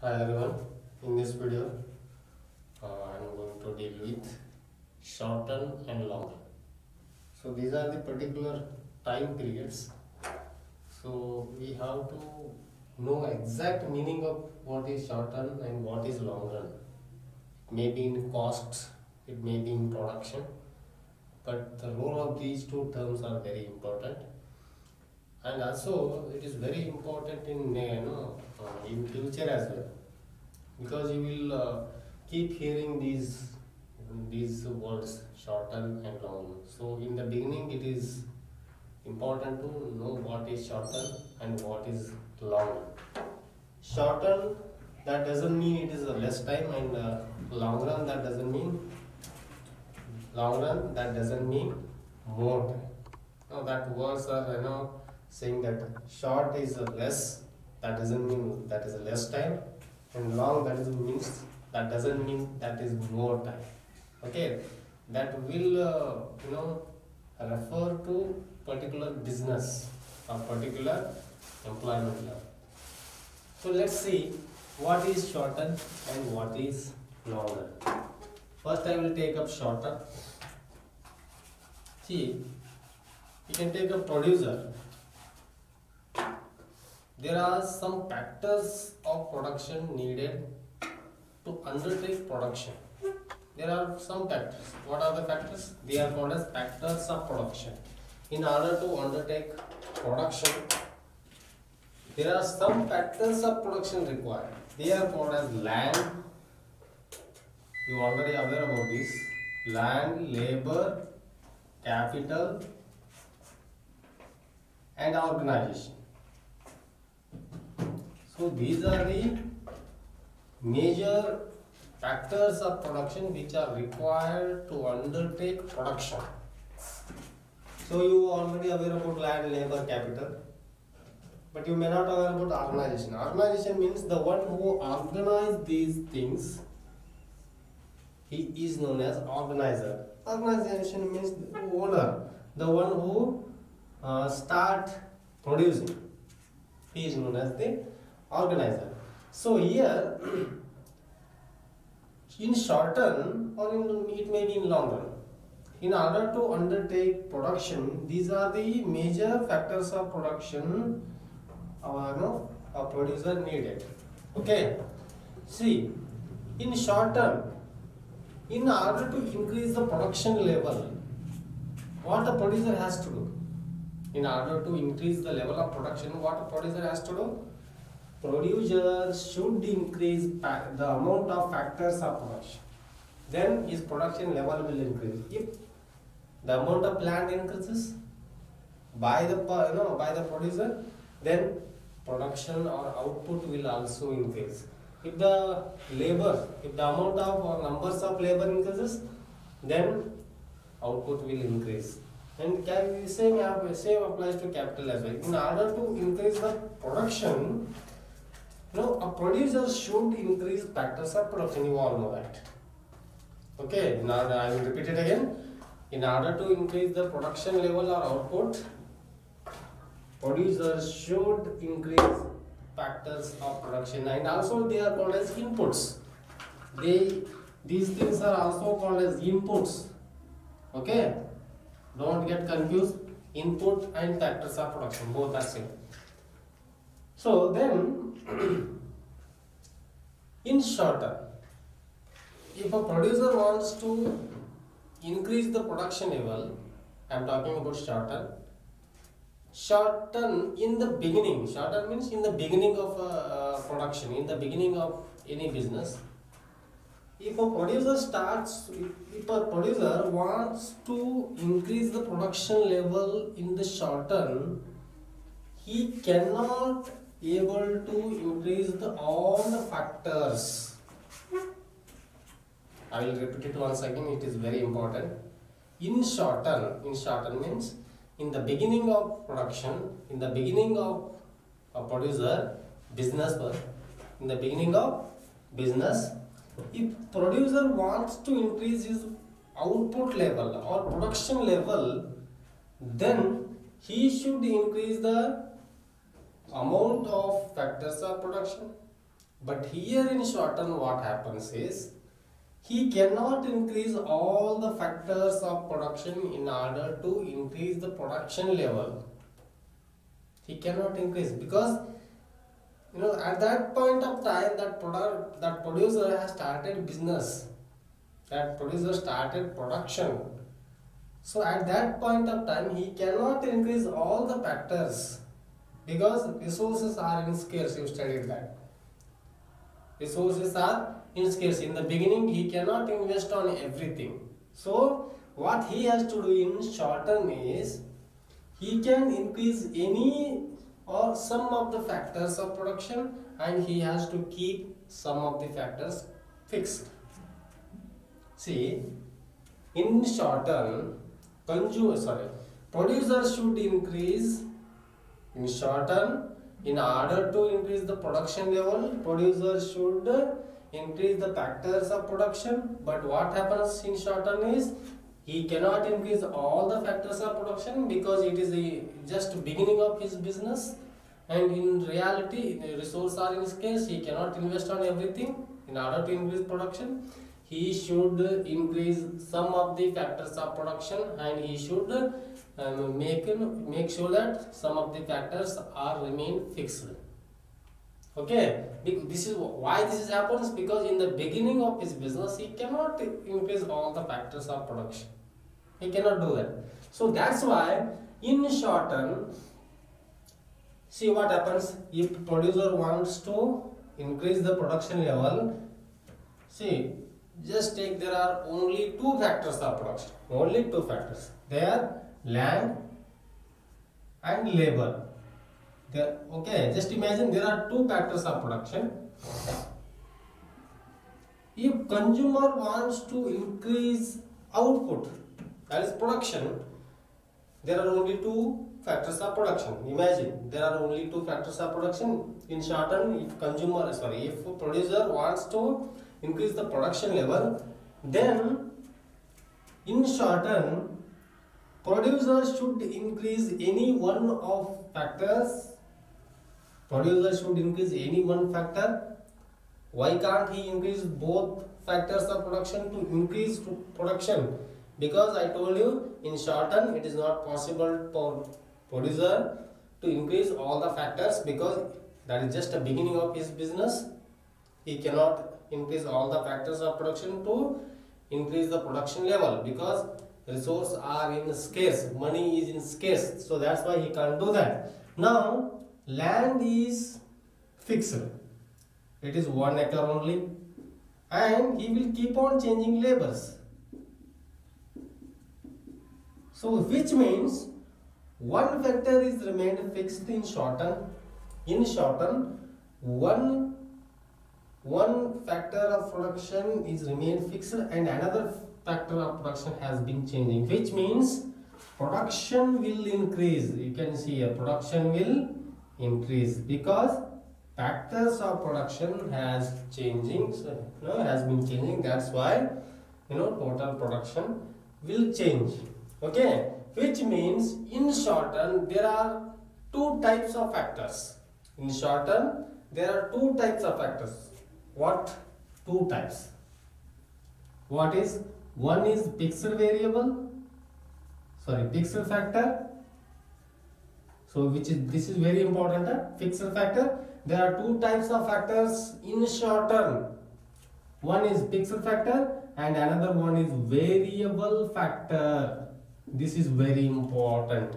Hi everyone, in this video I am going to deal with short term and long run. So these are the particular time periods. So we have to know exact meaning of what is short term and what is long run. It may be in costs, it may be in production, but the role of these two terms are very important. And also it is very important in future as well, because you will keep hearing these words short term and long run. So in the beginning it is important to know what is short term and what is long run. Short term, that doesn't mean it is a less time, and long run, that doesn't mean more time. Now that words are saying that short is a less, that doesn't mean that is a less time, and long, that doesn't mean that is more time. Okay, that will refer to particular business or particular employment level. So let's see what is short term and what is long run. First I will take up short term. See, you can take a producer. There are some factors of production needed to undertake production. There are some factors. What are the factors? They are called as factors of production. In order to undertake production, there are some factors of production required. They are called as land. You are already aware about this. Land, labor, capital, and organization. So these are the major factors of production which are required to undertake production. So you are already aware about land, labor, capital, but you may not aware about organization. Organization means the one who organizes these things, he is known as organizer. Organization means the owner, the one who start producing, he is known as the organizer. So here in short term, or it may be in long run, in order to undertake production, these are the major factors of production a producer needed. Okay, see, in short term, in order to increase the production level, what a producer has to do? In order to increase the level of production, what a producer has to do? Producer should increase the amount of factors of production. Then his production level will increase. If the amount of land increases by the producer, then production or output will also increase. If the amount of or numbers of labor increases, then output will increase. And same applies to capital as well. In order to increase the production, a producer should increase factors of production. You all know that. Okay, now I will repeat it again. In order to increase the production level or output, producers should increase factors of production, and also they are called as inputs. These things are also called as inputs. Okay, don't get confused. Input and factors of production, both are same. So then in short term, if a producer wants to increase the production level, I am talking about short term. Short term in the beginning, short term means in the beginning of production, in the beginning of any business. If a producer wants to increase the production level in the short term, he cannot able to increase all the factors. I will repeat it once again, it is very important. In short term means in the beginning of production, in the beginning of a producer business, in the beginning of business, if producer wants to increase his output level or production level, then he should increase the amount of factors of production, But here in short term what happens is, he cannot increase all the factors of production in order to increase the production level. He cannot increase because at that point of time that producer has started business, that producer started production. So at that point of time he cannot increase all the factors because resources are in scarce. You studied that. Resources are in scarce. In the beginning he cannot invest on everything. So what he has to do in short term is, he can increase any or some of the factors of production and he has to keep some of the factors fixed. See, in short term, producer should increase in short term. In order to increase the production level, producer should increase the factors of production. But what happens in short term is, he cannot increase all the factors of production because it is the just beginning of his business, and in reality the resources are in scarce. He cannot invest on everything. In order to increase production, he should increase some of the factors of production and he should make sure that some of the factors are remain fixed. Okay, this is why this happens, because in the beginning of his business he cannot increase all the factors of production. He cannot do that. So that's why in short term, see what happens if producer wants to increase the production level. See, just take, there are only two factors of production. Only two factors. They are land and labor. Okay, just imagine there are two factors of production. If consumer wants to increase output, that is production, there are only two factors of production. Imagine there are only two factors of production. In short term, if producer wants to increase the production level, then in short term producer should increase any one of factors. Producer should increase any one factor. Why can't he increase both factors of production to increase production? Because I told you in short term it is not possible for producer to increase all the factors because that is just a beginning of his business. He cannot increase all the factors of production to increase the production level because resources are in scarce, money is in scarce. So that's why he can't do that. Now land is fixed. It is 1 acre only and he will keep on changing labors. So which means one factor is remained fixed in short term. In short term, one factor of production is remained fixed and another factor of production has been changing, which means production will increase. You can see here production will increase because factors of production has changing, has been changing. That's why total production will change. Okay, which means in short term there are two types of factors. In short term there are two types of factors. What two types? What is? One is fixed factor. So this is very important. Fixed factor. There are two types of factors in short term. One is fixed factor and another one is variable factor. This is very important.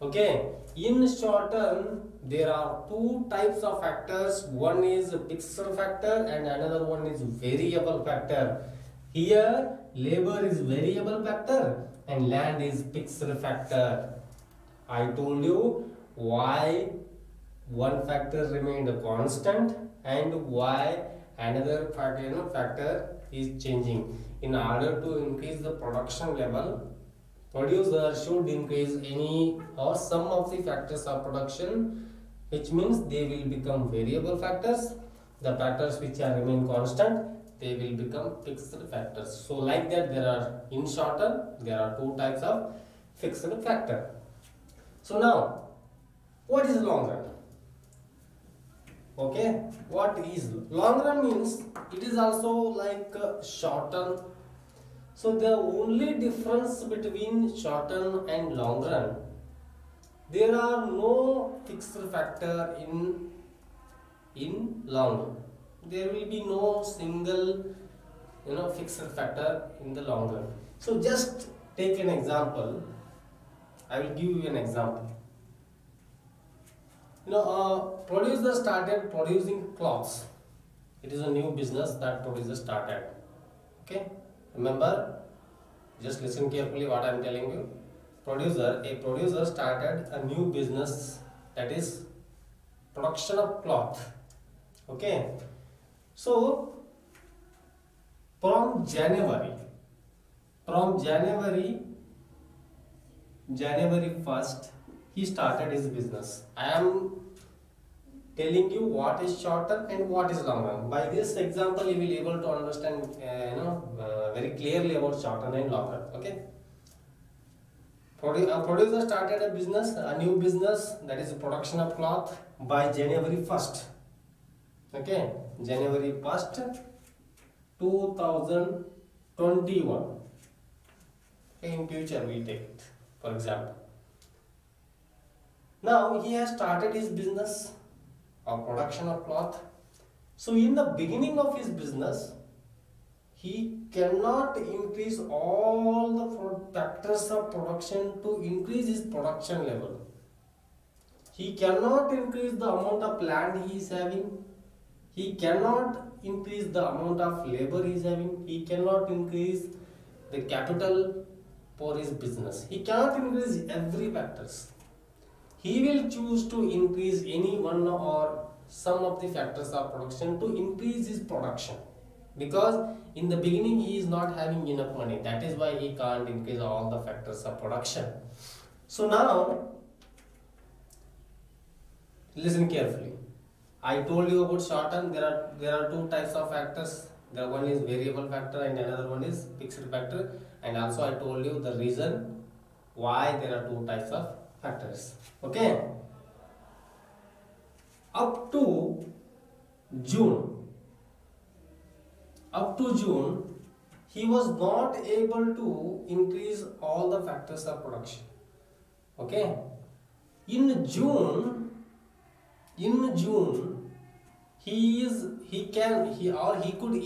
Okay, in short term there are two types of factors. One is fixed factor and another one is variable factor. Here labor is variable factor and land is fixed factor. I told you why one factor remained constant and why another factor is changing. In order to increase the production level, producer should increase any or some of the factors of production, which means they will become variable factors. The factors which are remain constant, they will become fixed factors. So like that, there are in short term there are two types of fixed factor. So now what is long run? Okay, what is long run means it is also like short term. So the only difference between short term and long run, there are no fixed factor in long run. There will be no single fixed factor in the long run. So just take an example. I will give you an example. Producer started producing clothes. It is a new business that producer started. Okay, remember, just listen carefully what I am telling you. A producer started a new business, that is production of cloth. Okay, so from January 1st, he started his business. I am telling you what is short term and what is long run. By this example, you will be able to understand very clearly about short term and long run. Okay. Producer started a new business, that is production of cloth, by January 1st. Okay, January 1st, 2021. In future we take it, for example. Now he has started his business of production of cloth. So in the beginning of his business, he cannot increase all the factors of production to increase his production level. He cannot increase the amount of land he is having. He cannot increase the amount of labor he is having. He cannot increase the capital for his business. He cannot increase every factors. He will choose to increase any one or some of the factors of production to increase his production, because in the beginning he is not having enough money. That is why he can't increase all the factors of production. So now listen carefully. I told you about short term. There are two types of factors. One is variable factor and another one is fixed factor. And also I told you the reason why there are two types of factors. Okay. Up to June, he was not able to increase all the factors of production. Okay. In June, he could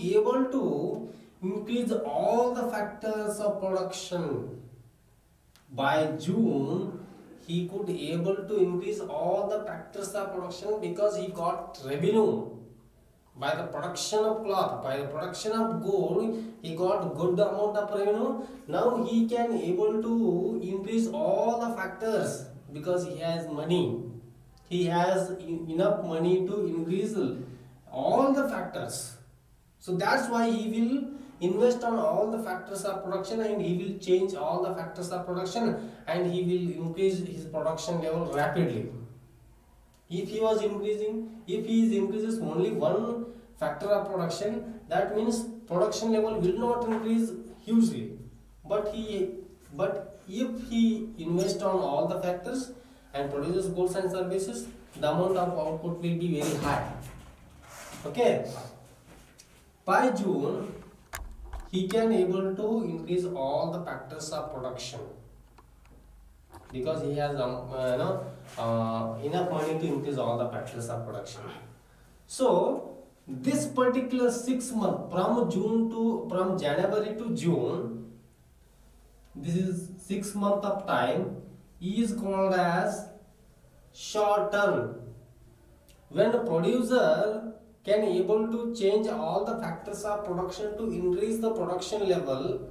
able to increase all the factors of production. By June, he could able to increase all the factors of production because he got revenue. By the production of cloth, by the production of gold, he got good amount of revenue. Now he can able to increase all the factors because he has money. He has enough money to increase all the factors. So that's why he will invest on all the factors of production, and he will change all the factors of production, and he will increase his production level rapidly. If he increases only one factor of production, that means production level will not increase hugely. But if he invests on all the factors and produces goods and services, the amount of output will be very high. Okay. By June, he can able to increase all the factors of production because he has enough money to increase all the factors of production. So this particular 6 month from January to June, this is 6 month of time, is called as short term. When the producer can able to change all the factors of production to increase the production level,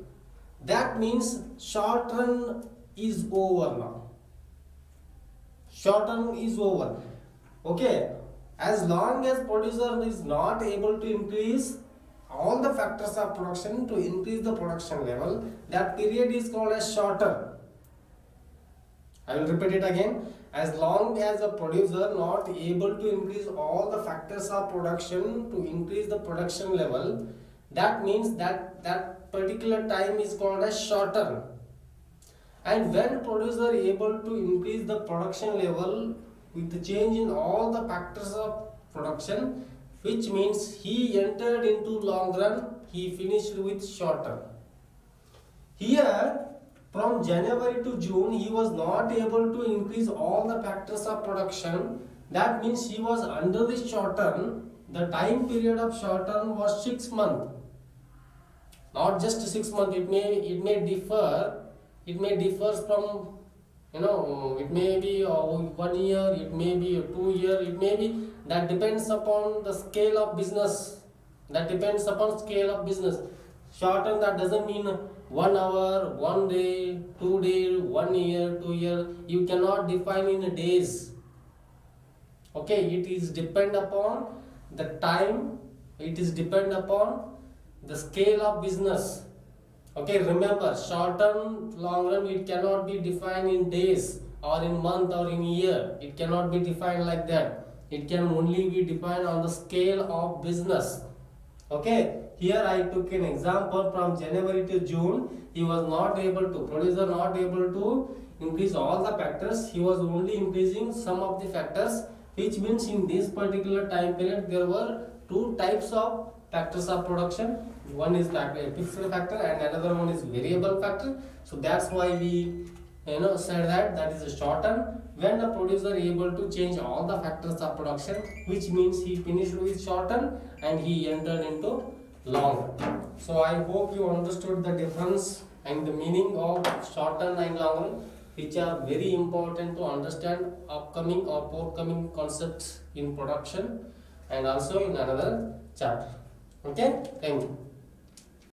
that means short run is over now. Short run is over. Okay. As long as producer is not able to increase all the factors of production to increase the production level, that period is called as short term. I will repeat it again. As long as a producer not able to increase all the factors of production to increase the production level, that means that particular time is called as short term. And when producer able to increase the production level with the change in all the factors of production, which means he entered into long run, he finished with short run. Here, from January to June, he was not able to increase all the factors of production. That means he was under the short term. The time period of short term was 6 months. Not just 6 months. It may differ. It may differ from, it may be 1 year. It may be 2 years. It may be, that depends upon the scale of business. That depends upon scale of business. Short term, that doesn't mean 1 hour, 1 day, 2 days, 1 year, 2 years. You cannot define in days. Okay, it is depend upon the time. It is depend upon the scale of business. Okay, remember, short term, long run, it cannot be defined in days or in month or in year. It cannot be defined like that. It can only be defined on the scale of business. Okay, here I took an example from January to June. He was not able to, producer not able to increase all the factors. He was only increasing some of the factors, which means in this particular time period there were 2 types of factors of production. One is fixed factor and another one is variable factor. So that's why we said that is a short term. When the producer is able to change all the factors of production, which means he finished with short term and he entered into long run. So I hope you understood the difference and the meaning of short term and long run, which are very important to understand upcoming or forthcoming concepts in production and also in another chapter. Okay, thank you.